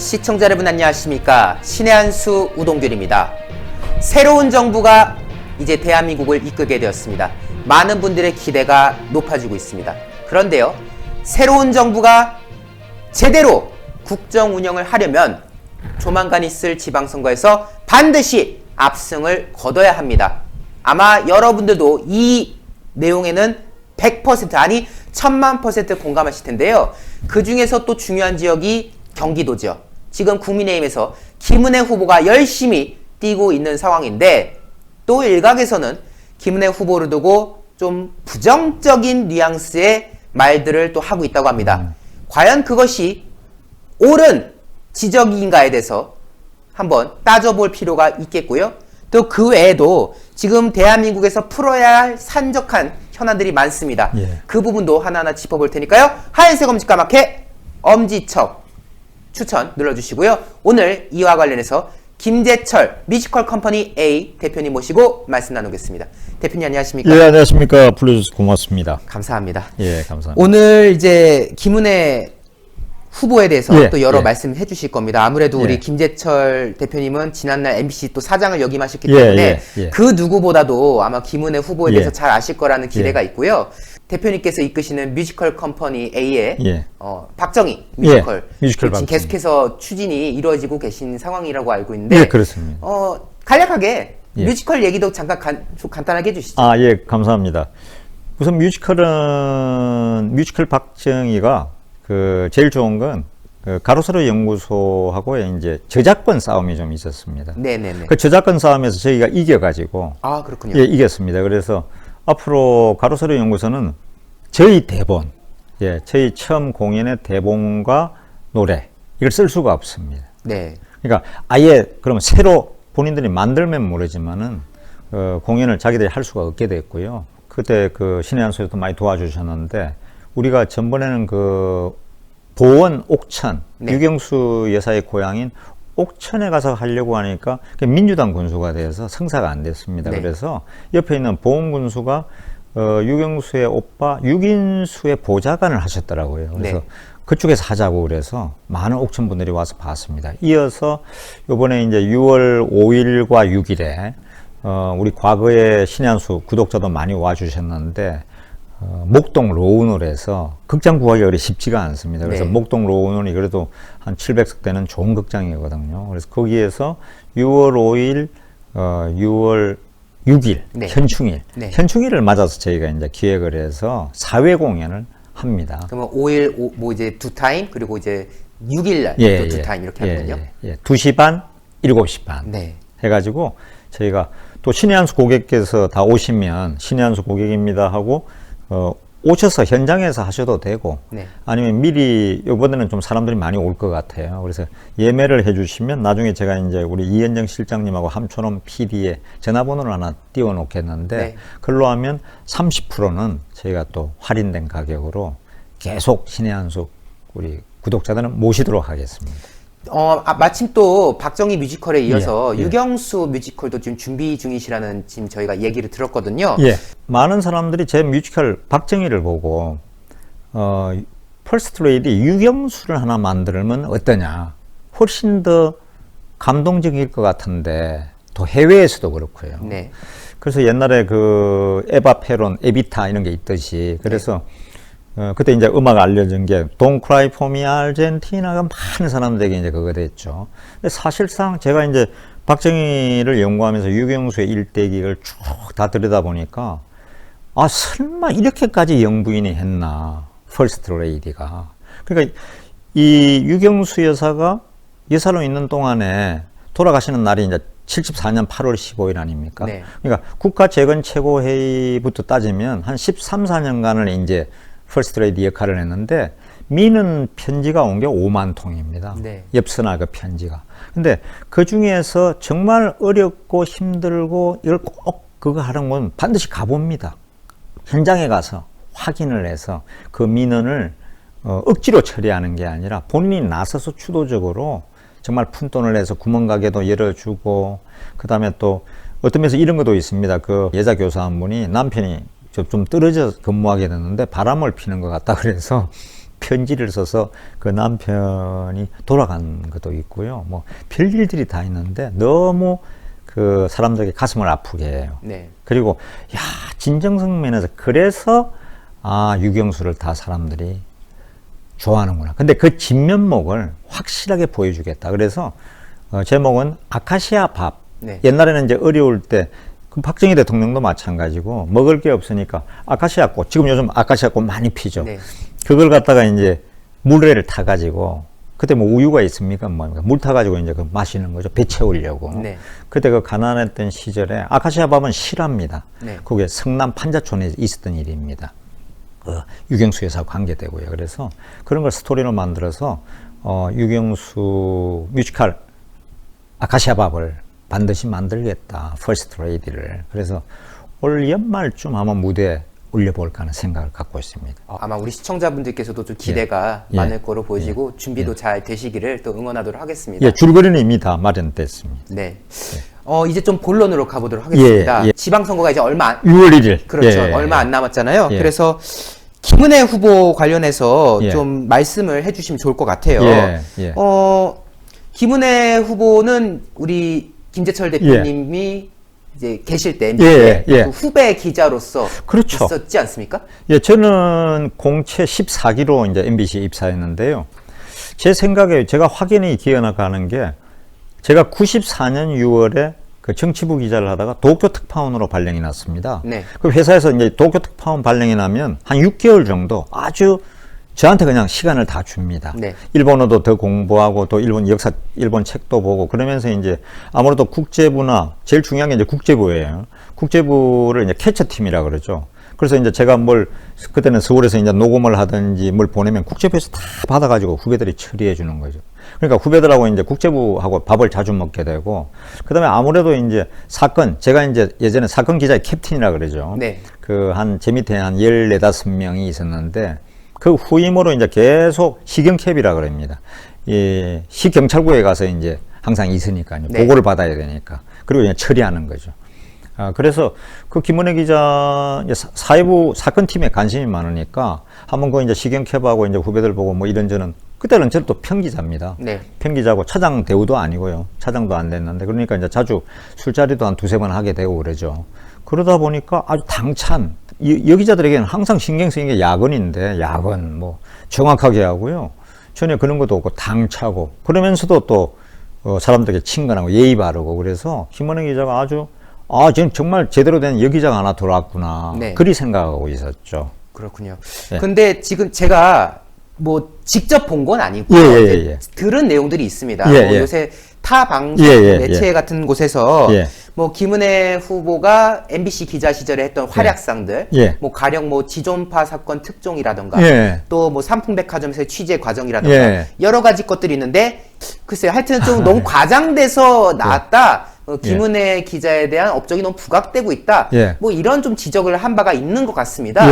시청자 여러분 안녕하십니까. 신의 한수 우동균입니다. 새로운 정부가 이제 대한민국을 이끌게 되었습니다. 많은 분들의 기대가 높아지고 있습니다. 그런데요, 새로운 정부가 제대로 국정 운영을 하려면 조만간 있을 지방선거에서 반드시 압승을 거둬야 합니다. 아마 여러분들도 이 내용에는 100% 아니 1000만% 공감하실 텐데요. 그 중에서 또 중요한 지역이 경기도죠. 지금 국민의힘에서 김은혜 후보가 열심히 뛰고 있는 상황인데, 또 일각에서는 김은혜 후보를 두고 좀 부정적인 뉘앙스의 말들을 또 하고 있다고 합니다. 과연 그것이 옳은 지적인가에 대해서 한번 따져볼 필요가 있겠고요. 또 그 외에도 지금 대한민국에서 풀어야 할 산적한 현안들이 많습니다. 그 부분도 하나하나 짚어볼 테니까요. 하얀색 엄지 까맣게 엄지척 추천 눌러주시고요. 오늘 이와 관련해서 김재철 뮤지컬 컴퍼니 A 대표님 모시고 말씀 나누겠습니다. 대표님 안녕하십니까? 예, 안녕하십니까. 불러주셔서 고맙습니다. 감사합니다. 예, 감사합니다. 오늘 이제 김은혜 후보에 대해서 또 여러 예. 말씀 해주실 겁니다. 아무래도 예. 우리 김재철 대표님은 지난날 MBC 또 사장을 역임하셨기 때문에 그 누구보다도 아마 김은혜 후보에 대해서 잘 아실 거라는 기대가 있고요. 대표님께서 이끄시는 뮤지컬 컴퍼니 A의 박정희 뮤지컬, 뮤지컬 지금 박정희. 계속해서 추진이 이루어지고 계신 상황이라고 알고 있는데, 예, 그렇습니다. 간략하게 예. 뮤지컬 얘기도 잠깐 좀 간단하게 해주시죠. 아, 예, 감사합니다. 우선 뮤지컬 박정희가 제일 좋은 건 가로세로 연구소하고 이제 저작권 싸움이 좀 있었습니다. 네네네. 그 저작권 싸움에서 저희가 이겨가지고 아, 그렇군요. 예, 이겼습니다. 그래서 앞으로 가로세로 연구소는 저희 대본, 저희 처음 공연의 대본과 노래 이걸 쓸 수가 없습니다. 네. 그러니까 아예 그러면 새로 본인들이 만들면 모르지만은 공연을 자기들이 할 수가 없게 됐고요. 그때 신의 한수에도 많이 도와주셨는데, 우리가 전번에는 보원 옥천, 유경수 여사의 고향인 옥천에 가서 하려고 하니까 민주당 군수가 돼서 성사가 안 됐습니다. 그래서 옆에 있는 보원 군수가 유경수의 오빠 유긴수의 보좌관을 하셨더라고요. 그래서 그쪽에서 하자고 그래서 많은 옥천 분들이 와서 봤습니다. 이어서 요번에 이제 6월 5일과 6일에 우리 과거에 신의 한수 구독자도 많이 와주셨는데, 목동 로운홀에서 극장 구하기가 그리 쉽지가 않습니다. 그래서 목동 로운홀이 그래도 한 700석 되는 좋은 극장이거든요. 그래서 거기에서 6월 5일, 6월 6일, 현충일, 현충일을 맞아서 저희가 이제 기획을 해서 4회 공연을 합니다. 그러면 5일 뭐 이제 2타임, 그리고 이제 6일날 또 2타임 이렇게 하는군요. 2시 반, 7시 반 해가지고 저희가 또 신의 한수 고객께서 다 오시면 신의 한수 고객입니다 하고 오셔서 현장에서 하셔도 되고, 아니면 미리, 이번에는 좀 사람들이 많이 올 것 같아요. 그래서 예매를 해주시면 나중에 제가 이제 우리 이현정 실장님하고 함촌원 PD의 전화번호를 하나 띄워 놓겠는데, 그걸로 하면 30%는 저희가 또 할인된 가격으로 계속 신의 한수 우리 구독자들은 모시도록 하겠습니다. 마침 또 박정희 뮤지컬에 이어서 유경수 뮤지컬도 지금 준비 중이시라는 지금 저희가 얘기를 들었거든요. 많은 사람들이 제 뮤지컬 박정희를 보고 퍼스트 레이디 유경수를 하나 만들면 어떠냐, 훨씬 더 감동적일 것 같은데, 또 해외에서도 그렇고요. 그래서 옛날에 에바 페론, 에비타 이런 게 있듯이, 그래서 그때 이제 음악 알려진 게 Don't Cry For Me Argentina가 많은 사람들에게 이제 그거 됐죠. 근데 사실상 제가 이제 박정희를 연구하면서 유경수의 일대기를 쭉 다 들여다보니까, 아, 설마 이렇게까지 영부인이 했나, 퍼스트 레이디가. 그러니까 이 유경수 여사가 여사로 있는 동안에 돌아가시는 날이 이제 74년 8월 15일 아닙니까? 그러니까 국가재건최고회의부터 따지면 한 13, 14년간을 이제 퍼스트 레이디 역할을 했는데, 미는 편지가 온 게 5만 통입니다. 엽서나 그 편지가. 근데 그 중에서 정말 어렵고 힘들고 이걸 꼭 그거 하는 건 반드시 가봅니다. 현장에 가서 확인을 해서 그 민원을 억지로 처리하는 게 아니라 본인이 나서서 주도적으로 정말 푼돈을 내서 구멍가게도 열어주고, 그 다음에 또 어떤 면에서 이런 것도 있습니다. 여자 교사 한 분이 남편이 좀 떨어져 근무하게 됐는데 바람을 피는 것 같다 그래서 편지를 써서 그 남편이 돌아간 것도 있고요. 뭐 별일들이 다 있는데 너무 그 사람들에게 가슴을 아프게 해요. 네. 그리고 야, 진정성 면에서 그래서 유경수를 다 사람들이 좋아하는구나. 근데 그 진면목을 확실하게 보여주겠다. 그래서 제목은 아카시아 밥. 네. 옛날에는 이제 어려울 때 그 박정희 대통령도 마찬가지고 먹을 게 없으니까 아카시아 꽃, 지금 요즘 아카시아 꽃 많이 피죠. 네. 그걸 갖다가 이제 물회를 타가지고, 그때 뭐 우유가 있습니까? 뭐 물 타가지고 이제 그 마시는 거죠. 배 채우려고. 네. 그때 그 가난했던 시절에 아카시아 밥은 실화입니다. 네. 그게 성남 판자촌에 있었던 일입니다. 유경수 여사와 관계되고요. 그래서 그런 걸 스토리로 만들어서 유경수 뮤지컬 아카시아 밥을 반드시 만들겠다. 퍼스트 레이디를. 그래서 올 연말쯤 아마 무대에 올려볼까 하는 생각을 갖고 있습니다. 아마 우리 시청자분들께서도 좀 기대가 예. 많을 거로 보여지고 준비도 잘 되시기를 또 응원하도록 하겠습니다. 예, 줄거리는 이미 다 마련됐습니다. 네. 이제 좀 본론으로 가보도록 하겠습니다. 예. 지방선거가 이제 6월 1일. 그렇죠. 얼마 안 남았잖아요. 예. 그래서 김은혜 후보 관련해서 예. 좀 말씀을 해주시면 좋을 것 같아요. 예. 김은혜 후보는 우리 김재철 대표님이 이제 계실 때 MBC 예. 그 후배 기자로서 그렇죠. 있었지 않습니까? 예, 저는 공채 14기로 이제 MBC에 입사했는데요. 제 생각에 제가 확연히 기억나가는 게 제가 94년 6월에 그 정치부 기자를 하다가 도쿄 특파원으로 발령이 났습니다. 네. 그 회사에서 이제 도쿄 특파원 발령이 나면 한 6개월 정도 아주 저한테 그냥 시간을 다 줍니다. 네. 일본어도 더 공부하고 또 일본 역사, 일본 책도 보고 그러면서 이제 아무래도 국제부나 제일 중요한 게 이제 국제부예요. 국제부를 이제 캐처팀이라 그러죠. 그래서 이제 제가 그때는 서울에서 이제 녹음을 하든지 뭘 보내면 국제부에서 다 받아가지고 후배들이 처리해 주는 거죠. 그러니까 후배들하고 이제 국제부하고 밥을 자주 먹게 되고, 그 다음에 아무래도 이제 제가 이제 예전에 사건 기자의 캡틴이라 그러죠. 네. 제 밑에 한 14, 15명이 있었는데, 그 후임으로 이제 계속 시경캡이라 그럽니다. 시경찰국에 가서 이제 항상 있으니까요. 네. 보고를 받아야 되니까. 그리고 이제 처리하는 거죠. 그래서 그 김은혜 기자 사회부 사건팀에 관심이 많으니까 한번 그 이제 시경캡하고 이제 후배들 보고 뭐 이런저런, 그때는 저는 또 평기자입니다. 네. 평기자고 차장 대우도 아니고요. 차장도 안 됐는데, 그러니까 이제 자주 술자리도 한 2-3번 하게 되고 그러죠. 그러다 보니까 아주 당찬, 여기자들에게는 항상 신경 쓰이는 게 야근인데, 야근 뭐 정확하게 하고요. 전혀 그런 것도 없고 당차고, 그러면서도 또 사람들에게 친근하고 예의 바르고, 그래서 김은혜 기자가 아주 지금 정말 제대로 된 여기자가 하나 돌아왔구나. 네. 그리 생각하고 있었죠. 그렇군요. 예. 근데 지금 제가 뭐 직접 본 건 아니고 예. 들은 내용들이 있습니다. 예, 뭐 예. 요새 타 방송 매체 같은 곳에서 뭐 김은혜 후보가 MBC 기자 시절에 했던 활약상들, 뭐 가령 뭐 지존파 사건 특종이라던가, 또 뭐 삼풍백화점에서의 취재 과정이라던가 여러 가지 것들이 있는데, 글쎄요, 하여튼 좀 너무 과장돼서 나왔다. 김은혜 기자에 대한 업적이 너무 부각되고 있다. 뭐 이런 좀 지적을 한 바가 있는 것 같습니다.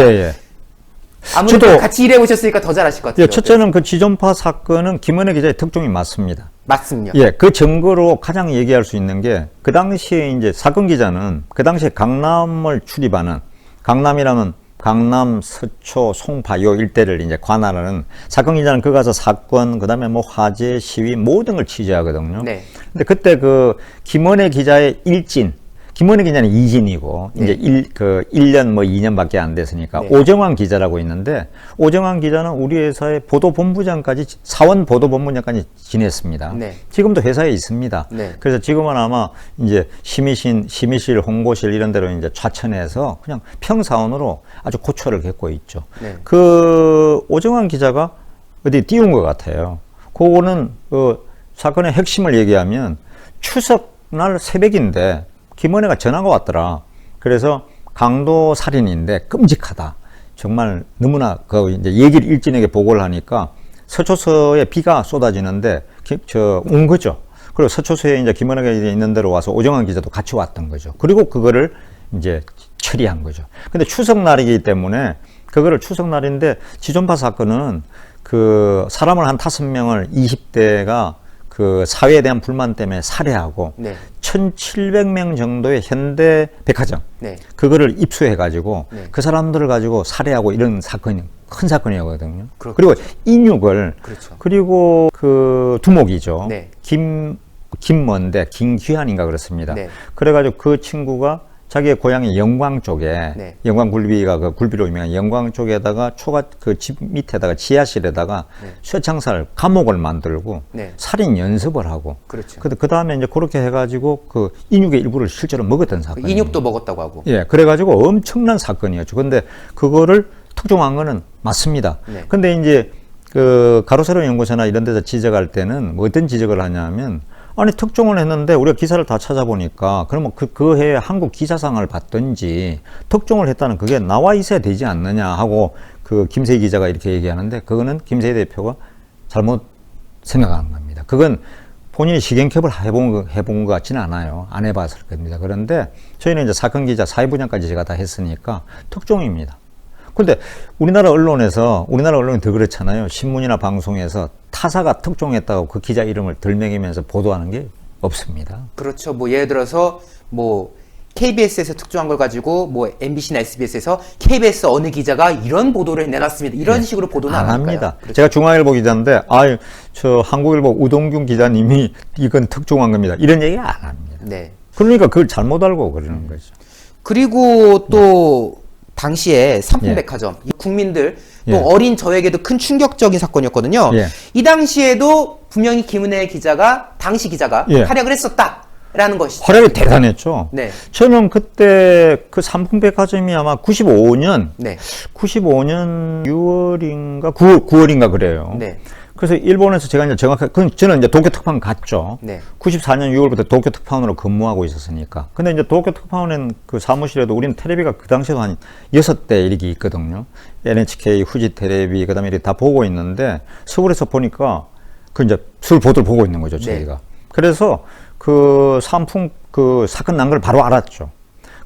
아무래도 같이 일해 보셨으니까 더 잘 아실 것 같아요. 첫째는 그 지존파 사건은 김은혜 기자의 특종이 맞습니다. 맞습니다. 그 증거로 가장 얘기할 수 있는 게, 그 당시에 이제 사건 기자는 그 당시에 강남을 출입하는, 강남이라면 강남, 서초, 송파 요 일대를 이제 관할하는 사건 기자는 그 가서 사건, 그 다음에 뭐 화재, 시위 모든 걸 취재하거든요. 네. 근데 그때 그 김은혜 기자의 일진, 김은혜 기자는 이진이고, 이제 1년 뭐 2년밖에 안 됐으니까, 오정환 기자라고 있는데, 오정환 기자는 우리 회사의 보도본부장까지, 사원 보도본부장까지 지냈습니다. 지금도 회사에 있습니다. 그래서 지금은 아마 이제 심의실, 홍보실 이런 데로 이제 좌천해서 그냥 평사원으로 아주 고초를 겪고 있죠. 그 오정환 기자가 어디 띄운 것 같아요. 그거는 사건의 핵심을 얘기하면, 추석날 새벽인데, 김은혜가 전화가 왔더라. 그래서 강도 살인인데 끔찍하다. 정말 너무나 이제 얘기를 일진에게 보고를 하니까 서초서에 비가 쏟아지는데 온 거죠. 그리고 서초서에 이제 김은혜가 있는 데로 와서 오정환 기자도 같이 왔던 거죠. 그리고 그거를 이제 처리한 거죠. 근데 추석날이기 때문에 그거를 추석날인데, 지존파 사건은 그 사람을 한 5명을 20대가 그 사회에 대한 불만 때문에 살해하고 1,700명 정도의 현대 백화점 그거를 입수해 가지고 그 사람들을 가지고 살해하고 이런 사건이 큰 사건이거든요. 그렇겠죠. 그리고 인육을 그렇죠. 그리고 그 두목이죠. 네. 김먼데 김귀한인가 그렇습니다. 네. 그래가지고 그 친구가 자기의 고향이 영광 쪽에 네. 영광 굴비가 그 굴비로 유명한 영광 쪽에다가 그 집 밑에다가 지하실에다가 네. 쇠창살 감옥을 만들고 네. 살인 연습을 하고 그렇죠. 그 다음에 이제 그렇게 해가지고 그 인육의 일부를 실제로 먹었던 사건이에요. 인육도 먹었다고 하고. 예, 그래가지고 엄청난 사건이었죠. 근데 그거를 특종한 거는 맞습니다. 네. 근데 이제 그 가로세로 연구소나 이런 데서 지적할 때는 뭐 어떤 지적을 하냐면 아니 특종을 했는데 우리가 기사를 다 찾아보니까 그러면 그 해에 한국 기사상을 받든지 특종을 했다는 그게 나와 있어야 되지 않느냐 하고 그 김세희 기자가 이렇게 얘기하는데 그거는 김세희 대표가 잘못 생각하는 겁니다. 그건 본인이 시경협을 해본 것 같지는 않아요. 안 해봤을 겁니다. 그런데 저희는 이제 사건 기자 사회부장까지 제가 다 했으니까 특종입니다. 근데 우리나라 언론이 더 그렇잖아요. 신문이나 방송에서 타사가 특종했다고 그 기자 이름을 들먹이면서 보도하는 게 없습니다. 그렇죠. 뭐 예를 들어서 뭐 KBS에서 특종한 걸 가지고 뭐 MBC나 SBS에서 KBS 어느 기자가 이런 보도를 내놨습니다. 이런 식으로 보도는 안 합니다. 그렇죠. 제가 중앙일보 기자인데 저 한국일보 우동균 기자님이 이건 특종한 겁니다. 이런 얘기 안 합니다. 네. 그러니까 그걸 잘못 알고 그러는 거죠. 그리고 또 당시에 삼풍백화점 국민들 또 어린 저에게도 큰 충격적인 사건이었거든요. 이 당시에도 분명히 김은혜 기자가 당시 기자가 활약을 했었다라는 것이죠. 활약이 대단했죠. 네. 저는 그때 그 삼풍백화점이 아마 95년 6월인가 9월인가 그래요. 네. 그래서 일본에서 제가 이제 저는 이제 도쿄 특파원 갔죠. 네. 94년 6월부터 도쿄 특파원으로 근무하고 있었으니까. 근데 이제 도쿄 특파원은 그 사무실에도 우리는 텔레비가 그 당시에도 한 6대 이렇게 있거든요. NHK, 후지 텔레비, 그 다음에 이렇게 다 보고 있는데 서울에서 보니까 그 이제 서울 보도를 보고 있는 거죠, 저희가. 네. 그래서 그 삼풍 그 사건 난 걸 바로 알았죠.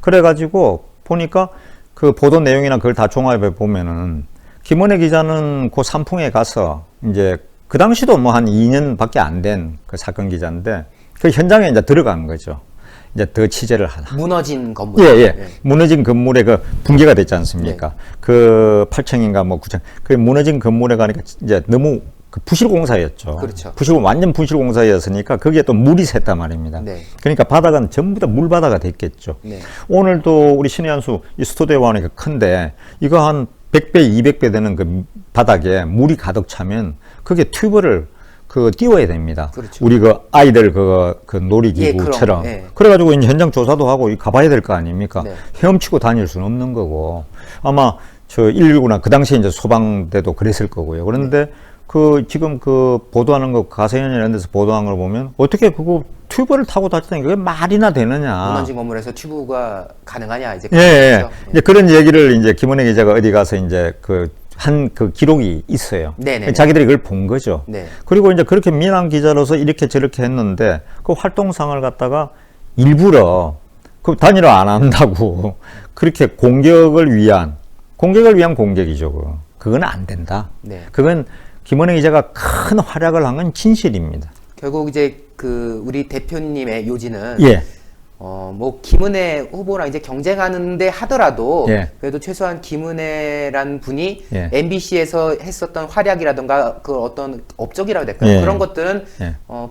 그래가지고 보니까 그 보도 내용이나 그걸 다 종합해 보면은 김은혜 기자는 그 삼풍에 가서 이제 그 당시도 뭐 한 2년밖에 안 된 그 사건 기자인데 그 현장에 이제 들어간 거죠. 이제 더 취재를 하나. 무너진 건물. 예. 무너진 건물에 그 붕괴가 됐지 않습니까? 그 8층인가 뭐 9층. 그 무너진 건물에 가니까 이제 너무 그 부실공사였죠. 그렇죠. 완전 부실공사였으니까 거기에 또 물이 샜단 말입니다. 네. 그러니까 바닥은 전부 다 물바다가 됐겠죠. 네. 오늘도 우리 신의 한수 이 스튜디오가 큰데 이거 한 100배, 200배 되는 그 바닥에 물이 가득 차면 그게 튜브를 띄워야 됩니다. 그렇죠. 우리 그 아이들 그 놀이기구처럼. 그래가지고 이제 현장 조사도 하고 가봐야 될 거 아닙니까? 네. 헤엄치고 다닐 수는 없는 거고. 아마 저 119나 그 당시에 이제 소방대도 그랬을 거고요. 그런데 지금 보도하는 거 가세현이나 이런 데서 보도한 걸 보면 어떻게 그거 튜브를 타고 다녔다니 그게 말이나 되느냐. 무너진 건물에서 튜브가 가능하냐 이제. 이제 그런 얘기를 이제 김은혜 기자가 어디 가서 이제 그 기록이 있어요. 네네. 자기들이 그걸 본 거죠. 네. 그리고 이제 그렇게 민항 기자로서 이렇게 저렇게 했는데 그 활동상을 갖다가 일부러 그 단일화 안 한다고 그렇게 공격을 위한 공격이죠. 그건 안 된다. 네. 그건 김은혜 기자가 큰 활약을 한 건 진실입니다. 결국 이제 우리 대표님의 요지는 뭐 김은혜 후보랑 이제 경쟁하는데 하더라도 그래도 최소한 김은혜란 분이 MBC에서 했었던 활약이라든가 그 어떤 업적이라고 될까요? 그런 것들은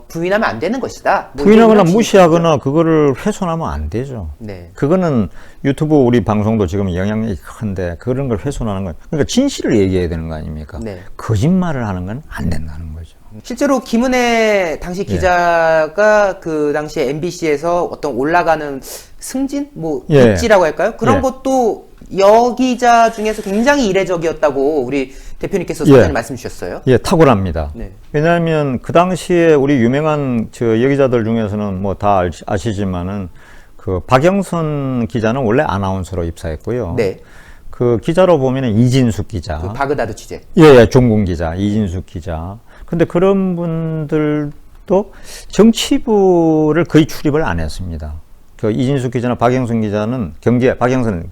부인하면 안 되는 것이다. 뭐 부인하거나 무시하거나 그거를 훼손하면 안 되죠. 네. 그거는 유튜브 우리 방송도 지금 영향력이 큰데 그런 걸 훼손하는 건 그러니까 진실을 얘기해야 되는 거 아닙니까? 거짓말을 하는 건 안 된다는 거죠. 실제로 김은혜 당시 기자가 그 당시에 MBC에서 어떤 올라가는 승진? 뭐 입지라고 할까요? 그런 것도 여기자 중에서 굉장히 이례적이었다고 우리 대표님께서 사전에 말씀 주셨어요. 탁월합니다. 네. 왜냐하면 그 당시에 우리 유명한 여기자들 중에서는 뭐 다 아시지만은 그 박영선 기자는 원래 아나운서로 입사했고요. 네. 그 기자로 보면은 이진숙 기자. 바그다드 취재. 종군 기자, 이진숙 기자. 근데 그런 분들도 정치부를 거의 출입을 안 했습니다. 그 이진숙 기자나 박영선 기자는 박영선은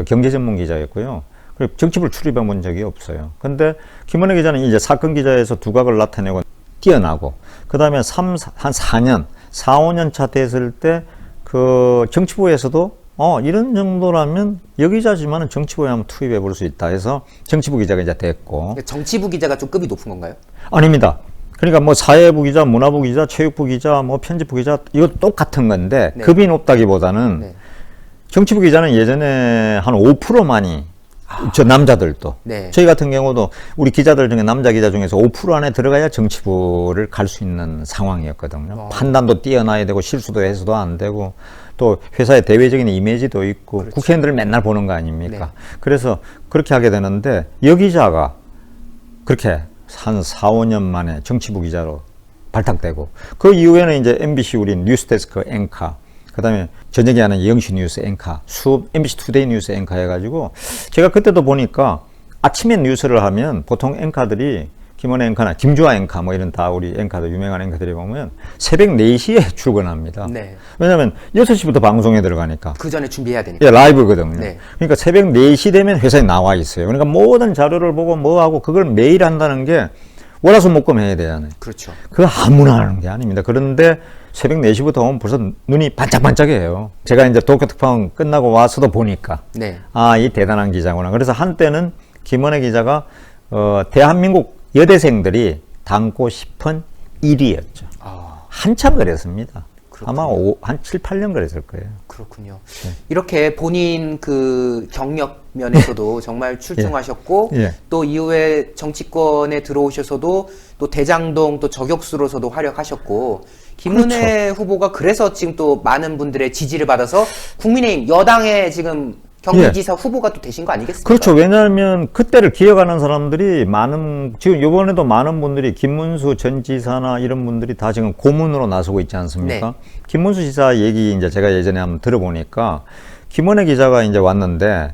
경제 전문 기자였고요. 그리고 정치부를 출입해 본 적이 없어요. 근데 김은혜 기자는 이제 사건 기자에서 두각을 나타내고 뛰어나고, 그 다음에 한 4년, 4, 5년 차 됐을 때 그 정치부에서도 이런 정도라면 여기자지만은 정치부에 한번 투입해 볼 수 있다 해서 정치부 기자가 이제 됐고. 정치부 기자가 좀 급이 높은 건가요? 아닙니다. 그러니까 뭐 사회부 기자, 문화부 기자, 체육부 기자, 뭐 편집부 기자 이거 똑같은 건데 네. 급이 높다기보다는 네. 정치부 기자는 예전에 한 5%만이 저 남자들도 네. 저희 같은 경우도 우리 기자들 중에 남자 기자 중에서 5% 안에 들어가야 정치부를 갈 수 있는 상황이었거든요. 판단도 뛰어나야 되고 실수도 해서도 안 되고 또 회사의 대외적인 이미지도 있고 그렇죠. 국회의원들을 맨날 보는 거 아닙니까? 네. 그래서 그렇게 하게 되는데 여 기자가 그렇게 한 4, 5년 만에 정치부 기자로 발탁되고 그 이후에는 이제 MBC 우리 뉴스데스크 앵커 그다음에 저녁에 하는 영시 뉴스 앵커 MBC 투데이 뉴스 앵커 해가지고 제가 그때도 보니까 아침에 뉴스를 하면 보통 앵커들이 김원혜 앵커나 김주아 앵커 뭐 이런 다 우리 앵커들 유명한 앵커들이 보면 새벽 4시에 출근합니다. 네. 왜냐하면 6시부터 방송에 들어가니까 그 전에 준비해야 되니까. 예, 라이브거든요. 네. 그러니까 새벽 4시 되면 회사에 나와 있어요. 그러니까 모든 자료를 보고 뭐 하고 그걸 매일 한다는 게 월화수목금 해야 되잖아요. 그렇죠. 그거 아무나 하는 게 아닙니다. 그런데 새벽 4시부터 오면 벌써 눈이 반짝반짝해요. 제가 이제 도쿄 특파원 끝나고 와서도 보니까 네. 이 대단한 기자구나. 그래서 한때는 김원혜 기자가 대한민국 여대생들이 닮고 싶은 1위였죠. 한참 그랬습니다. 그렇군요. 아마 한 7, 8년 그랬을 거예요. 그렇군요. 네. 이렇게 본인 그 경력 면에서도 정말 출중하셨고 예. 또 이후에 정치권에 들어오셔서도 또 대장동 또 저격수로서도 활약하셨고 김은혜 후보가 그래서 지금 또 많은 분들의 지지를 받아서 국민의힘 여당의 지금 경기지사 후보가 또 되신 거 아니겠습니까? 그렇죠. 왜냐하면 그때를 기억하는 사람들이 지금 이번에도 많은 분들이 김문수 전 지사나 이런 분들이 다 지금 고문으로 나서고 있지 않습니까? 네. 김문수 지사 얘기 이제 제가 예전에 한번 들어보니까 김원혜 기자가 이제 왔는데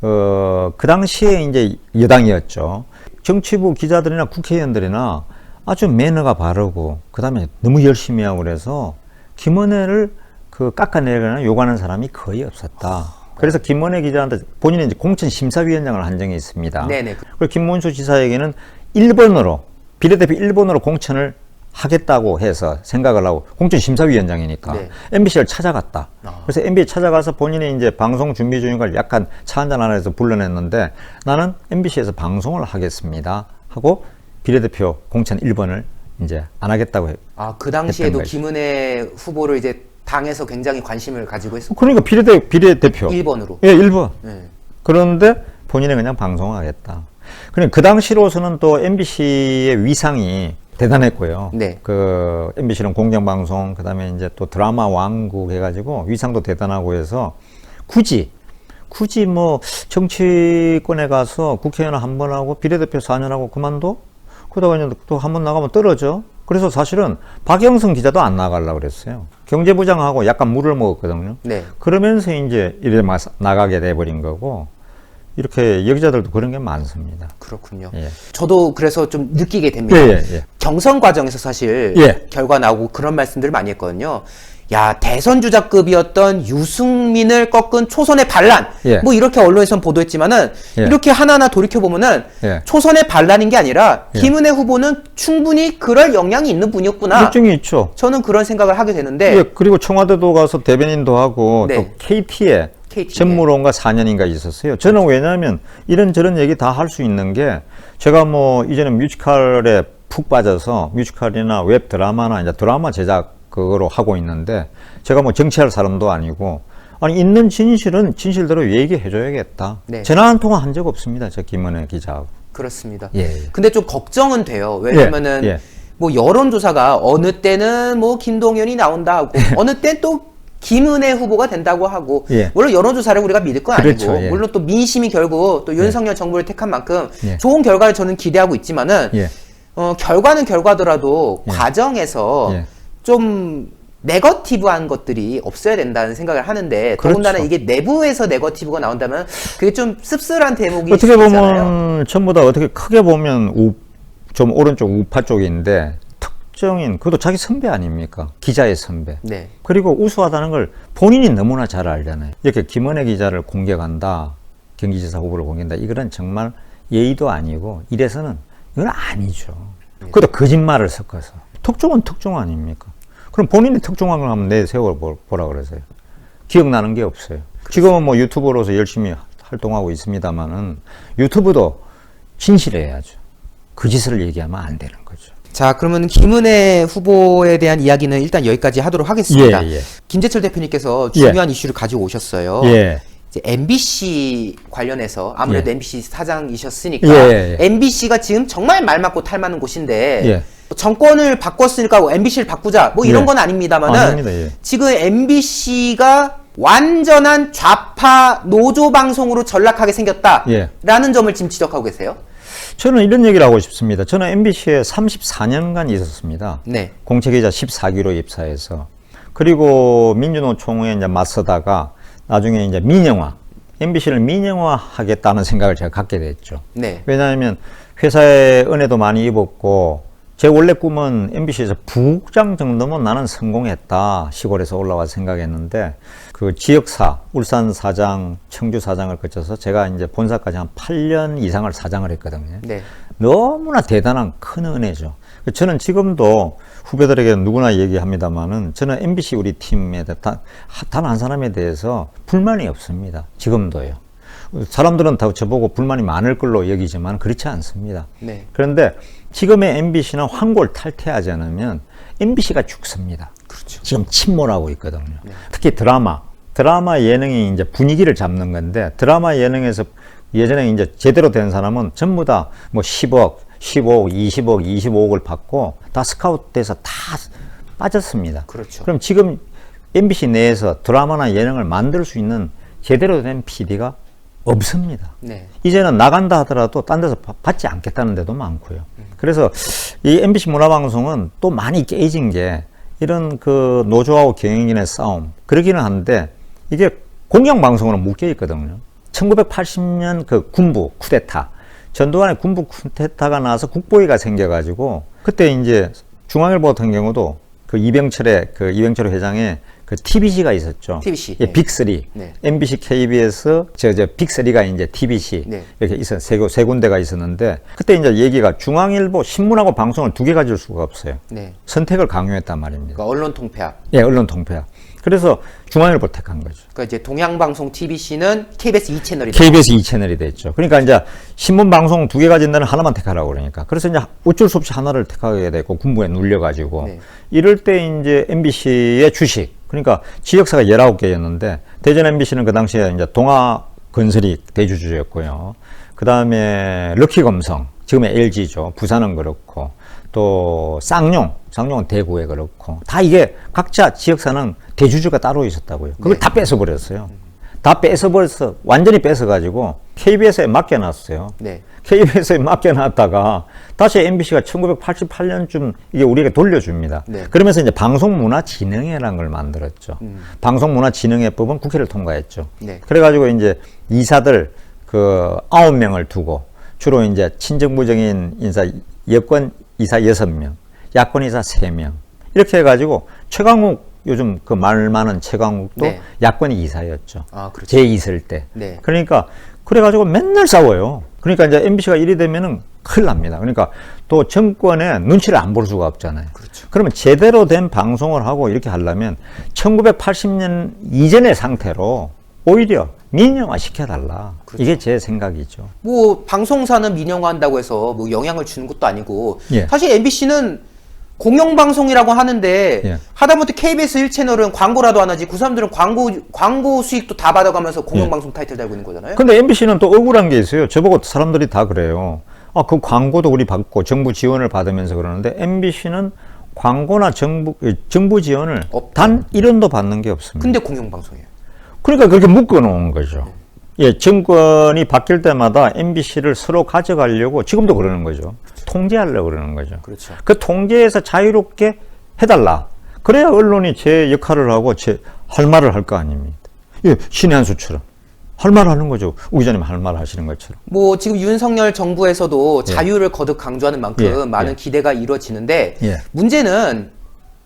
그 당시에 이제 여당이었죠. 정치부 기자들이나 국회의원들이나 아주 매너가 바르고 그다음에 너무 열심히 하고 그래서 김원혜를 깎아내거나 요구하는 사람이 거의 없었다. 그래서 김원혜 기자한테 본인이 이제 공천심사위원장을 한 적이 있습니다. 네네. 그리고 김문수 지사에게는 1번으로 비례대표 1번으로 공천을 하겠다고 해서 생각을 하고 공천심사위원장이니까 네. MBC를 찾아갔다. 그래서 MBC 찾아가서 본인이 이제 방송 준비 중인 걸 약간 차 한잔 하면서 불러냈는데 나는 MBC에서 방송을 하겠습니다 하고 비례대표 공천 1번을 이제 안 하겠다고 그 당시에도 거죠. 김은혜 후보를 이제 당에서 굉장히 관심을 가지고 했었고 그러니까 비례대표 1번으로. 예, 1번. 네. 그런데 본인은 그냥 방송하겠다. 그러니까 그 당시로서는 또 MBC의 위상이 대단했고요. 네. 그 MBC는 공영방송, 그다음에 이제 또 드라마 왕국 해가지고 위상도 대단하고 해서 굳이 뭐 정치권에 가서 국회의원 한 번 하고 비례대표 4년 하고 그만둬? 그러다가 이제 또 한 번 나가면 떨어져. 그래서 사실은 박영선 기자도 안 나가려고 그랬어요. 경제부장하고 약간 물을 먹었거든요. 네. 그러면서 이제 이래 나가게 돼버린 거고, 이렇게 여기자들도 그런 게 많습니다. 그렇군요. 예. 저도 그래서 좀 느끼게 됩니다. 예. 경선 과정에서 사실 예. 결과 나오고 그런 말씀들을 많이 했거든요. 야, 대선 주자급이었던 유승민을 꺾은 초선의 반란. 예. 뭐 이렇게 언론에선 보도했지만은 예. 이렇게 하나하나 돌이켜보면은 예. 초선의 반란인 게 아니라 예. 김은혜 후보는 충분히 그럴 역량이 있는 분이었구나. 일증이 있죠. 저는 그런 생각을 하게 되는데 예, 그리고 청와대도 가서 대변인도 하고 네. 또 KT에 KT, 전무론가 4년인가 있었어요. 저는 왜냐하면 이런저런 얘기 다 할 수 있는 게 제가 뭐 이제는 뮤지컬에 푹 빠져서 뮤지컬이나 웹 드라마나 이제 드라마 제작 그거로 하고 있는데 제가 뭐 정치할 사람도 아니고 아니 있는 진실은 진실대로 얘기해줘야겠다. 네. 전화 한 통화 한 적 없습니다. 저 김은혜 기자하고. 그렇습니다. 예. 근데 좀 걱정은 돼요. 왜냐면은 예. 뭐 여론조사가 어느 때는 뭐 김동연이 나온다 하고 어느 땐 또 김은혜 후보가 된다고 하고 예. 물론 여론조사를 우리가 믿을 건 그렇죠. 아니고 예. 물론 또 민심이 결국 또 윤석열 정부를 택한 만큼 예. 좋은 결과를 저는 기대하고 있지만은 예. 결과는 결과더라도 예. 과정에서 예. 좀 네거티브한 것들이 없어야 된다는 생각을 하는데 그렇죠. 더군다나 이게 내부에서 네거티브가 나온다면 그게 좀 씁쓸한 대목이 어떻게 있잖아요. 보면 전부 다 어떻게 크게 보면 좀 오른쪽 우파 쪽인데 특정인 그것도 자기 선배 아닙니까? 기자의 선배. 네. 그리고 우수하다는 걸 본인이 너무나 잘 알잖아요. 이렇게 김은혜 기자를 공격한다, 경기지사 후보를 공격한다. 이거는 정말 예의도 아니고 이래서는 이건 아니죠. 그것도 거짓말을 섞어서. 특종은 특종 아닙니까? 그럼 본인이 특종한 걸 한번 내세워 보라 그러세요. 기억나는 게 없어요. 지금은 뭐 유튜버로서 열심히 활동하고 있습니다만은 유튜브도 진실해야죠. 그 짓을 얘기하면 안 되는 거죠. 자, 그러면 김은혜 후보에 대한 이야기는 일단 여기까지 하도록 하겠습니다. 예, 예. 김재철 대표님께서 중요한 이슈를 가지고 오셨어요. 예. 이제 MBC 관련해서 아무래도 예. MBC 사장이셨으니까 예, 예. MBC가 지금 정말 말 맞고 탈 맞는 곳인데 예. 정권을 바꿨으니까 MBC를 바꾸자 뭐 이런 예. 건 아닙니다만은 아닙니다. 예. 지금 MBC가 완전한 좌파 노조 방송으로 전락하게 생겼다라는 예. 점을 지금 지적하고 계세요. 저는 이런 얘기를 하고 싶습니다. 저는 MBC에 34년간 있었습니다. 네. 공채기자 14기로 입사해서 그리고 민주노총에 이제 맞서다가 나중에 이제 민영화, MBC를 민영화하겠다는 생각을 제가 갖게 됐죠. 네. 왜냐하면 회사에 은혜도 많이 입었고 제 원래 꿈은 MBC에서 부국장 정도면 나는 성공했다. 시골에서 올라와서 생각했는데 그 지역사, 울산 사장, 청주 사장을 거쳐서 제가 이제 본사까지 한 8년 이상을 사장을 했거든요. 네. 너무나 대단한 큰 은혜죠. 저는 지금도 후배들에게 누구나 얘기합니다만은 저는 MBC 우리 팀에 단 한 사람에 대해서 불만이 없습니다. 지금도요. 사람들은 다 저보고 불만이 많을 걸로 여기지만 그렇지 않습니다. 네. 그런데 지금의 MBC는 황골 탈퇴하지 않으면 MBC가 죽습니다. 그렇죠. 지금 침몰하고 있거든요. 네. 특히 드라마 예능이 이제 분위기를 잡는 건데 드라마 예능에서 예전에 이제 제대로 된 사람은 전부 다 뭐 10억, 15억, 20억, 25억을 받고 다 스카웃돼서 다 빠졌습니다. 그렇죠. 그럼 지금 MBC 내에서 드라마나 예능을 만들 수 있는 제대로 된 PD가 없습니다. 네. 이제는 나간다 하더라도 딴 데서 받지 않겠다는 데도 많고요. 그래서 이 MBC 문화방송은 또 많이 깨진 게 이런 그 노조하고 경영진의 싸움 그러기는 한데 이게 공영방송으로 묶여 있거든요. 1980년 그 군부 쿠데타 전두환의 군부 쿠데타가 나와서 국보위가 생겨가지고 그때 이제 중앙일보 같은 경우도 그 이병철 회장의 그 TBC가 있었죠. TBC. 예, 네. 빅3. 네. MBC, KBS, 빅3가 이제 TBC. 네. 이렇게 세 군데가 있었는데, 그때 이제 얘기가 중앙일보 신문하고 방송을 두 개 가질 수가 없어요. 네. 선택을 강요했단 말입니다. 그러니까 언론 통폐합. 예, 언론 통폐합. 그래서 중앙일보 택한 거죠. 그러니까 이제 동양방송 TBC는 KBS 2채널이 KBS 2채널이 됐죠. 그러니까 이제 신문 방송 두 개 가진 데는 하나만 택하라고 그러니까. 그래서 이제 어쩔 수 없이 하나를 택하게 됐고 군부에 눌려가지고 네. 이럴 때 이제 MBC의 주식 그러니까 지역사가 19개였는데 대전 MBC는 그 당시에 이제 동아건설이 대주주였고요. 그 다음에 럭키검성 지금의 LG죠. 부산은 그렇고 또 쌍용은 대구에 그렇고 다 이게 각자 지역사는 대주주가 따로 있었다고요. 그걸 네. 다 뺏어버렸어요. 다 뺏어버려서 완전히 뺏어가지고 KBS에 맡겨놨어요. 네. KBS에 맡겨놨다가 다시 MBC가 1988년쯤 이게 우리에게 돌려줍니다. 네. 그러면서 이제 방송문화진흥회라는 걸 만들었죠. 방송문화진흥회법은 국회를 통과했죠. 네. 그래가지고 이제 이사들 그 9명을 두고 주로 이제 친정부적인 인사 여권 이사 6명, 야권 이사 3명 이렇게 해가지고 최강욱 요즘 그 말 많은 최강욱도 네. 야권이 이사였죠. 아, 그렇죠. 제 있을 때. 네. 그러니까 그래가지고 맨날 싸워요. 그러니까 이제 MBC가 이리 되면은 큰일 납니다. 그러니까 또 정권에 눈치를 안 볼 수가 없잖아요. 그렇죠. 그러면 제대로 된 방송을 하고 이렇게 하려면 1980년 이전의 상태로 오히려 민영화 시켜달라. 그렇죠. 이게 제 생각이죠. 뭐 방송사는 민영화한다고 해서 뭐 영향을 주는 것도 아니고 예. 사실 MBC는 공영방송이라고 하는데 예. 하다못해 KBS 1채널은 광고라도 안 하지 그 사람들은 광고 수익도 다 받아가면서 공영방송 타이틀 달고 있는 거잖아요. 근데 MBC는 또 억울한 게 있어요. 저보고 사람들이 다 그래요. 아, 그 광고도 우리 받고 정부 지원을 받으면서 그러는데 MBC는 광고나 정부 지원을 단 1원도 받는 게 없습니다. 근데 공영방송이에요. 그러니까 그렇게 묶어 놓은 거죠. 예, 정권이 바뀔 때마다 MBC를 서로 가져가려고 지금도 그러는 거죠. 통제하려고 그러는 거죠. 그렇죠. 그 통제에서 자유롭게 해달라. 그래야 언론이 제 역할을 하고 할 말을 할 거 아닙니까? 예, 신의 한 수처럼. 할 말 하는 거죠. 우 기자님 할 말 하시는 것처럼. 뭐 지금 윤석열 정부에서도 예. 자유를 거듭 강조하는 만큼 예. 많은 예. 기대가 이루어지는데 예. 문제는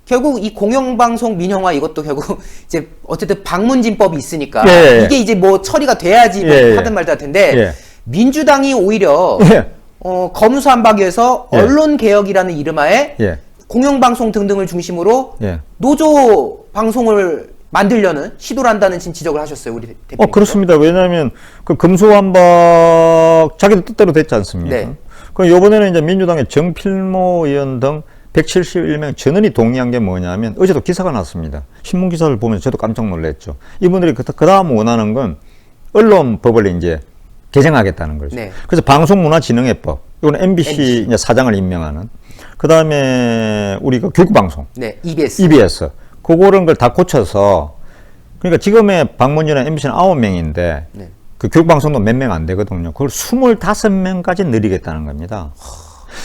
결국 이 공영방송 민영화 이것도 결국 이제 어쨌든 방문진법이 있으니까 예. 이게 이제 뭐 처리가 돼야지 뭐 예. 하든 말든 할 텐데 예. 민주당이 오히려 예. 검수한박에서 예. 언론개혁이라는 이름하에 예. 공영방송 등등을 중심으로 예. 노조 방송을 만들려는 시도를 한다는 지금 지적을 하셨어요, 우리 대표님. 그렇습니다. 왜냐하면 그 금수환박 자기들 뜻대로 됐지 않습니까? 네. 그 요번에는 이제 민주당의 정필모 의원 등 171명 전원이 동의한 게 뭐냐면 어제도 기사가 났습니다. 신문 기사를 보면서 저도 깜짝 놀랐죠. 이분들이 그 다음 원하는 건 언론법을 이제 개정하겠다는 거죠. 네. 그래서 방송문화진흥회법, 이건 MBC 이제 사장을 임명하는. 그 다음에 우리 그 교육방송. 네, EBS. EBS. 그거는 걸 다 고쳐서, 그러니까 지금의 방문진은 MBC는 9명인데, 네. 그 교육방송도 몇 명 안 되거든요. 그걸 25명까지 늘리겠다는 겁니다.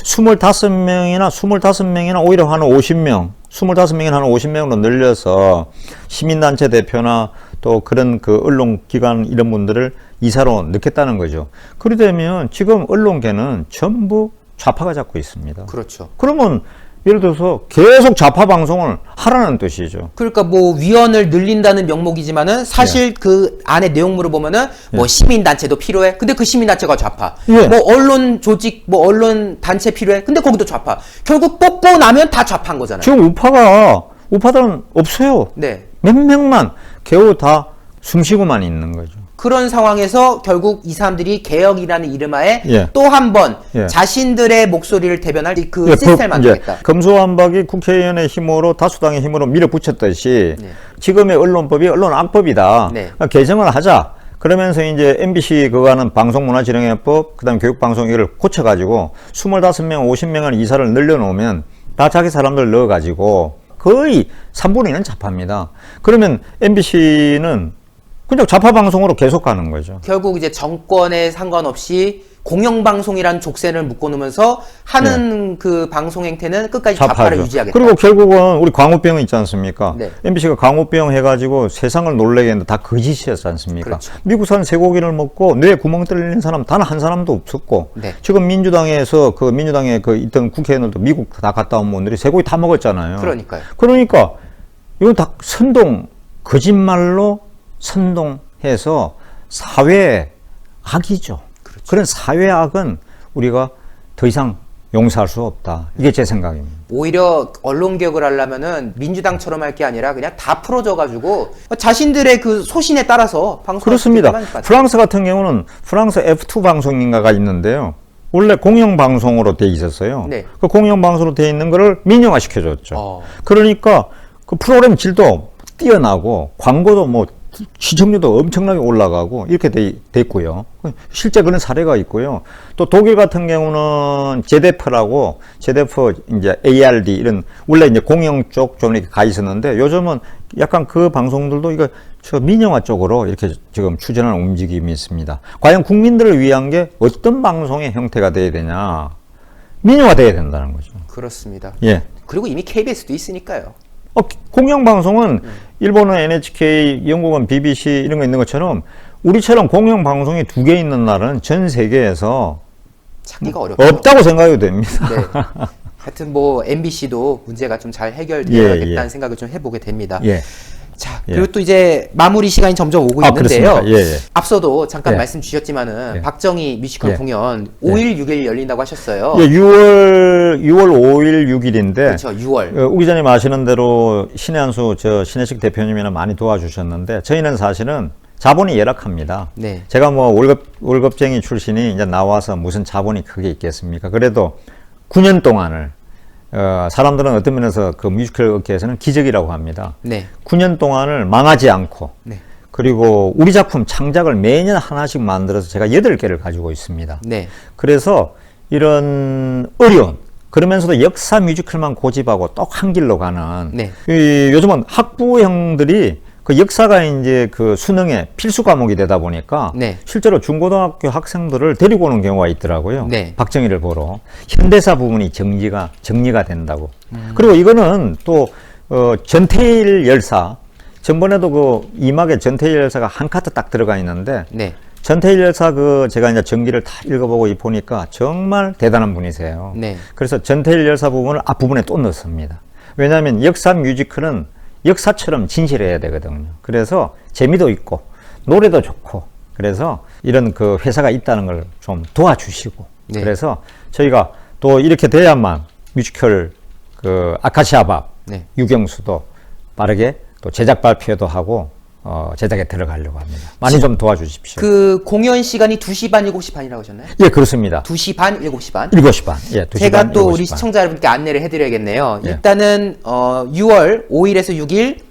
25명이나 오히려 한 50명, 25명이나 한 50명으로 늘려서 시민단체 대표나 또 그런 그 언론기관 이런 분들을 이사로 넣겠다는 거죠. 그러게 되면 지금 언론계는 전부 좌파가 잡고 있습니다. 그렇죠. 그러면 예를 들어서 계속 좌파 방송을 하라는 뜻이죠. 그러니까 뭐 위원을 늘린다는 명목이지만은 사실 그 안에 내용물을 보면은 뭐 시민단체도 필요해. 근데 그 시민단체가 좌파. 뭐 언론 조직, 뭐 언론 단체 필요해. 근데 거기도 좌파. 결국 뽑고 나면 다 좌파인 거잖아요. 지금 우파들은 없어요. 네. 몇 명만 겨우 다 숨쉬고만 있는 거죠. 그런 상황에서 결국 이 사람들이 개혁이라는 이름하에 또 한 번 자신들의 목소리를 대변할 그 시스템을 만들겠다. 금수환박이 국회의원의 힘으로 다수당의 힘으로 밀어붙였듯이 지금의 언론법이 언론 악법이다. 그러니까 개정을 하자. 그러면서 이제 MBC 그거는 방송문화진흥회법, 그다음 교육방송 이걸 고쳐가지고 25명, 50명을 이사를 늘려놓으면 다 자기 사람들 넣어가지고 거의 3분의 1은 좌파입니다. 그러면 MBC는 그냥 좌파 방송으로 계속 가는 거죠. 결국 이제 정권에 상관없이 공영방송이라는 족쇄를 묶어놓으면서 하는 그 방송 행태는 끝까지 좌파를 유지하겠다. 그리고 결국은 우리 광우병 있지 않습니까? MBC가 광우병 해가지고 세상을 놀래게 했는데 다 거짓이었지 않습니까? 그렇죠. 미국산 쇠고기를 먹고 뇌에 구멍 뚫린 사람 단 한 사람도 없었고 지금 민주당에서 그 민주당에 그 있던 국회의원들도 미국 다 갔다 온 분들이 쇠고기 다 먹었잖아요. 그러니까요. 그러니까 이건 다 거짓말로 선동해서 사회 악이죠. 그렇죠. 그런 사회 악은 우리가 더 이상 용서할 수 없다. 이게 제 생각입니다. 오히려 언론 개혁을 하려면은 민주당처럼 할 게 아니라 그냥 다 풀어져가지고 자신들의 그 소신에 따라서 방송을 그렇습니다. 프랑스 같은 경우는 프랑스 F2 방송인가가 있는데요. 원래 공영방송으로 돼 있었어요. 그 공영방송으로 돼 있는 거를 민영화 시켜줬죠. 그러니까 그 프로그램 질도 뛰어나고 광고도 뭐 시청률도 엄청나게 올라가고 이렇게 됐고요. 실제 그런 사례가 있고요. 또 독일 같은 경우는 제데프라고 제데프 이제 ARD 이런 원래 이제 공영 쪽 좀 이렇게 가 있었는데 요즘은 약간 그 방송들도 이거 저 민영화 쪽으로 이렇게 지금 추진하는 움직임이 있습니다. 과연 국민들을 위한 게 어떤 방송의 형태가 돼야 되냐? 민영화 돼야 된다는 거죠. 그렇습니다. 예. 그리고 이미 KBS도 있으니까요. 공영방송은 일본은 NHK, 영국은 BBC 이런 거 있는 것처럼 우리처럼 공영방송이 2개 있는 나라는 전 세계에서 찾기가 어렵죠. 없다고 생각이 됩니다. 네. 하여튼 뭐 MBC도 문제가 좀 잘 해결되어야겠다는 생각을 좀 해보게 됩니다. 자, 그리고 또 이제 마무리 시간이 점점 오고 있는데요. 앞서도 잠깐 말씀 주셨지만은 박정희 뮤지컬 공연 5일, 6일 열린다고 하셨어요. 6월 5일, 6일인데. 그렇죠, 6월. 우 기자님 아시는 대로 신의 한수 신혜식 대표님이나 많이 도와주셨는데 저희는 사실은 자본이 열악합니다. 제가 뭐 월급쟁이 출신이 이제 나와서 무슨 자본이 크게 있겠습니까? 그래도 9년 동안을 사람들은 어떤 면에서 그 뮤지컬 업계에서는 기적이라고 합니다. 9년 동안을 망하지 않고 그리고 우리 작품 창작을 매년 하나씩 만들어서 제가 8개를 가지고 있습니다. 그래서 이런 어려운 그러면서도 역사 뮤지컬만 고집하고 똑 한 길로 가는 요즘은 학부형들이 그 역사가 이제 그 수능의 필수 과목이 되다 보니까 실제로 중고등학교 학생들을 데리고 오는 경우가 있더라고요. 박정희를 보러. 현대사 부분이 정리가 된다고. 그리고 이거는 또 전태일 열사, 전번에도 그 이막에 전태일 열사가 한 카트 딱 들어가 있는데 전태일 열사 제가 이제 전기를 다 읽어보고 보니까 정말 대단한 분이세요. 그래서 전태일 열사 부분을 앞부분에 또 넣습니다. 왜냐하면 역사 뮤지컬은 역사처럼 진실해야 되거든요. 그래서 재미도 있고 노래도 좋고 그래서 이런 그 회사가 있다는 걸 좀 도와주시고 그래서 저희가 또 이렇게 돼야만 뮤지컬 그 아카시아밥 유경수도 빠르게 또 제작 발표도 하고 제작에 들어가려고 합니다. 많이 좀 도와주십시오. 그 공연 시간이 2시 반, 7시 반이라고 하셨나요? 예, 그렇습니다. 2시 반, 7시 반? 7시 반. 예, 2시 제가 반, 또 7시 우리 반. 시청자 여러분께 안내를 해드려야겠네요. 예. 일단은 6월 5일에서 6일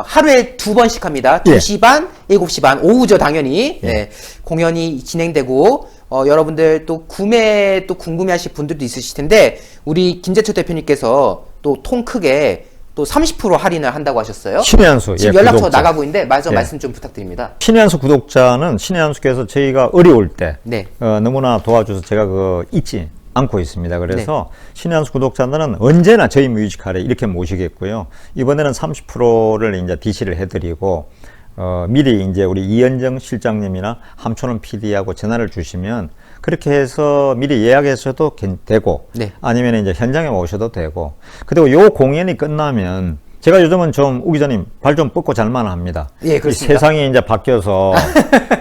하루에 2번씩 합니다. 2시 반, 7시 반, 오후죠 당연히. 예. 네, 공연이 진행되고 여러분들 또 구매 또 궁금해하실 분들도 있으실 텐데 우리 김재철 대표님께서 또 통 크게 또 30% 할인을 한다고 하셨어요. 신의 한수. 지금 예, 연락처 구독자. 나가고 있는데 마저 예. 말씀 좀 부탁드립니다. 신의 한수 구독자는 신의 한수께서 저희가 어려울 때 네. 너무나 도와줘서 제가 잊지 않고 있습니다. 그래서 네. 신의 한수 구독자들은 언제나 저희 뮤지컬에 이렇게 모시겠고요. 이번에는 30%를 이제 DC를 해드리고 미리 이제 우리 이현정 실장님이나 함초는 PD하고 전화를 주시면 그렇게 해서 미리 예약해서도 되고 네. 아니면 이제 현장에 오셔도 되고 그리고 요 공연이 끝나면 제가 요즘은 좀 우 기자님 발 좀 뻗고 잘만 합니다. 예, 이 그렇습니다. 세상이 이제 바뀌어서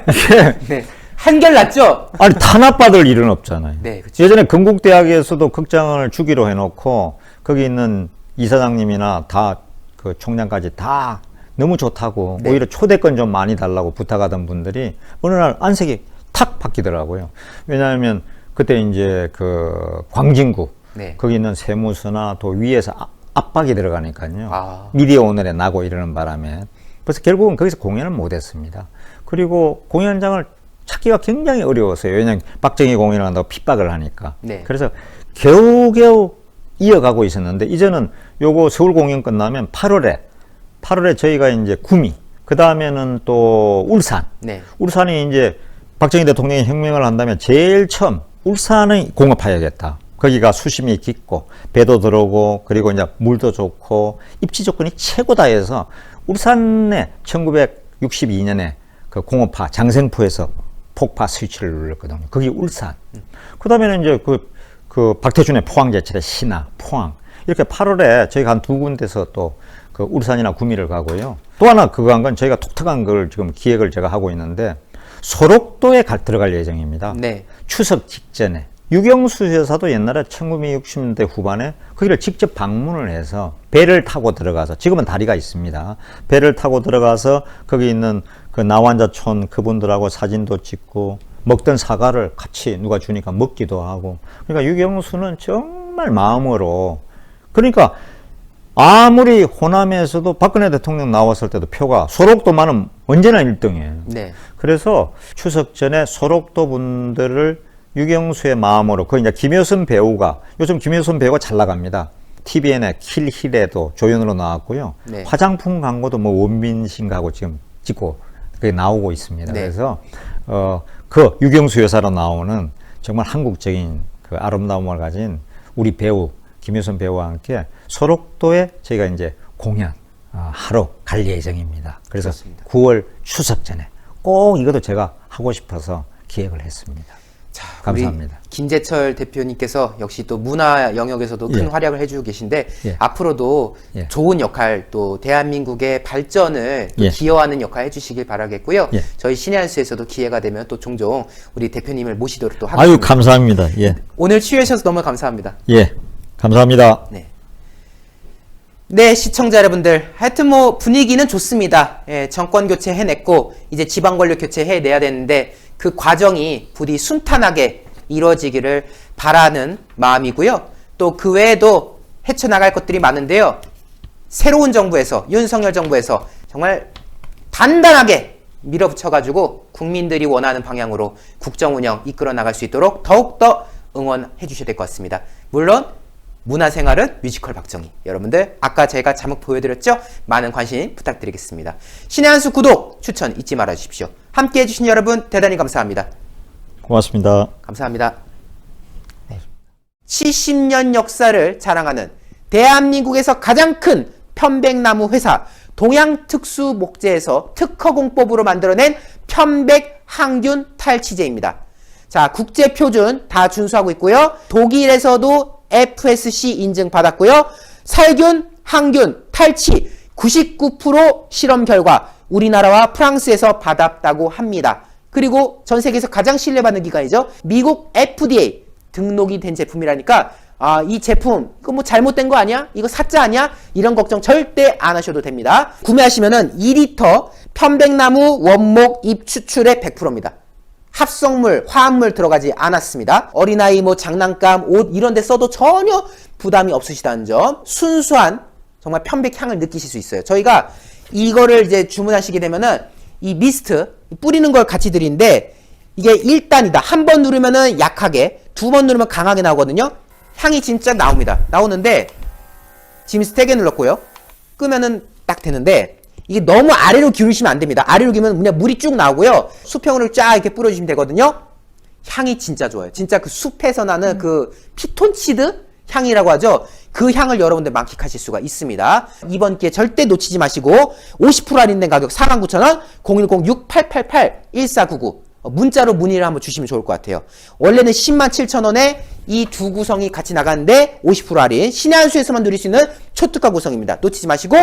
이게 네. 한결났죠? 아니 탄압받을 일은 없잖아요. 네, 그렇죠. 예전에 건국대학에서도 극장을 주기로 해놓고 거기 있는 이사장님이나 다 그 총장까지 다 너무 좋다고 네. 오히려 초대권 좀 많이 달라고 부탁하던 분들이 어느 날 안색이 탁 바뀌더라고요. 왜냐하면 그때 이제 그 광진구 네. 거기 있는 세무서나 또 위에서 압박이 들어가니까요. 아. 미디어 오늘에 나고 이러는 바람에 그래서 결국은 거기서 공연을 못했습니다. 그리고 공연장을 찾기가 굉장히 어려웠어요. 왜냐하면 박정희 공연을 한다고 핍박을 하니까. 네. 그래서 겨우겨우 이어가고 있었는데 이제는 요거 서울 공연 끝나면 8월에 저희가 이제 구미, 그 다음에는 또 울산. 네. 울산이 이제 박정희 대통령이 혁명을 한다면 제일 처음 울산을 공업해야겠다. 거기가 수심이 깊고 배도 들어오고 그리고 이제 물도 좋고 입지 조건이 최고다 해서 울산에 1962년에 그 공업화 장생포에서 폭파 스위치를 눌렀거든요. 거기 울산. 그 다음에는 이제 그 박태준의 포항제철의 신화, 포항. 이렇게 8월에 저희가 한 2군데서 또 그 울산이나 구미를 가고요. 또 하나 그거 한 건 저희가 독특한 걸 지금 기획을 제가 하고 있는데 소록도에 들어갈 예정입니다. 네. 추석 직전에. 유경수 여사도 옛날에 1960년대 후반에 거기를 직접 방문을 해서 배를 타고 들어가서 지금은 다리가 있습니다. 배를 타고 들어가서 거기 있는 그 나환자촌 그분들하고 사진도 찍고 먹던 사과를 같이 누가 주니까 먹기도 하고 그러니까 유경수는 정말 마음으로 그러니까 아무리 호남에서도 박근혜 대통령 나왔을 때도 표가 소록도만은 언제나 1등이에요. 네. 그래서 추석 전에 소록도 분들을 유경수의 마음으로 그 이제 김효선 배우가 요즘 김효선 배우가 잘 나갑니다. TVN의 킬힐에도 조연으로 나왔고요. 네. 화장품 광고도 뭐 원빈 씨하고 지금 찍고 그게 나오고 있습니다. 네. 그래서 그 유경수 여사로 나오는 정말 한국적인 그 아름다움을 가진 우리 배우 김효선 배우와 함께 소록도에 저희가 이제 공연 하러 갈 예정입니다. 그래서 그렇습니다. 9월 추석 전에 꼭 이것도 제가 하고 싶어서 기획을 했습니다. 자, 감사합니다. 우리 김재철 대표님께서 역시 또 문화 영역에서도 큰 예. 활약을 해주고 계신데 예. 앞으로도 예. 좋은 역할 또 대한민국의 발전을 또 예. 기여하는 역할 해주시길 바라겠고요. 예. 저희 신의 한수에서도 기회가 되면 또 종종 우리 대표님을 모시도록 또 아유 하겠습니다. 감사합니다. 예, 오늘 취해주셔서 너무 감사합니다. 예, 감사합니다. 네. 네, 시청자 여러분들. 하여튼 뭐 분위기는 좋습니다. 예, 정권 교체 해냈고 이제 지방 권력 교체 해내야 되는데 그 과정이 부디 순탄하게 이루어지기를 바라는 마음이고요. 또 그 외에도 헤쳐나갈 것들이 많은데요. 새로운 정부에서 윤석열 정부에서 정말 단단하게 밀어붙여가지고 국민들이 원하는 방향으로 국정 운영 이끌어 나갈 수 있도록 더욱더 응원해 주셔야 될 것 같습니다. 물론 문화생활은 뮤지컬 박정희. 여러분들 아까 제가 자막 보여드렸죠? 많은 관심 부탁드리겠습니다. 신의 한수 구독, 추천 잊지 말아주십시오. 함께해 주신 여러분 대단히 감사합니다. 고맙습니다. 감사합니다. 70년 역사를 자랑하는 대한민국에서 가장 큰 편백나무 회사 동양특수목재에서 특허공법으로 만들어낸 편백항균 탈취제입니다. 자, 국제표준 다 준수하고 있고요. 독일에서도 FSC 인증 받았고요. 살균, 항균, 탈취 99% 실험 결과 우리나라와 프랑스에서 받았다고 합니다. 그리고 전 세계에서 가장 신뢰받는 기관이죠. 미국 FDA 등록이 된 제품이라니까 이 제품 이거 뭐 잘못된 거 아니야? 이거 사짜 아니야? 이런 걱정 절대 안 하셔도 됩니다. 구매하시면은 2리터 편백나무 원목 잎 추출액 100%입니다. 합성물, 화합물 들어가지 않았습니다. 어린아이 뭐 장난감, 옷 이런 데 써도 전혀 부담이 없으시다는 점. 순수한 정말 편백향을 느끼실 수 있어요. 저희가 이거를 이제 주문하시게 되면은 이 미스트 뿌리는 걸 같이 드리는데 이게 1단이다. 한 번 누르면은 약하게, 2번 누르면 강하게 나오거든요. 향이 진짜 나옵니다. 나오는데 지금 3개 눌렀고요. 끄면은 딱 되는데 이게 너무 아래로 기울이시면 안 됩니다. 아래로 기우면 그냥 물이 쭉 나오고요. 수평으로 쫙 이렇게 뿌려주시면 되거든요. 향이 진짜 좋아요. 진짜 그 숲에서 나는 그 피톤치드 향이라고 하죠. 그 향을 여러분들 만끽하실 수가 있습니다. 이번 기회 절대 놓치지 마시고 50% 할인된 가격 49,000원 010-6888-1499 문자로 문의를 한번 주시면 좋을 것 같아요. 원래는 107,000원에 이 두 구성이 같이 나가는데 50% 할인 신의 한 수에서만 누릴 수 있는 초특가 구성입니다. 놓치지 마시고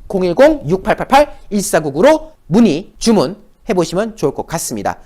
010-6888-1499로 문의 주문해 보시면 좋을 것 같습니다.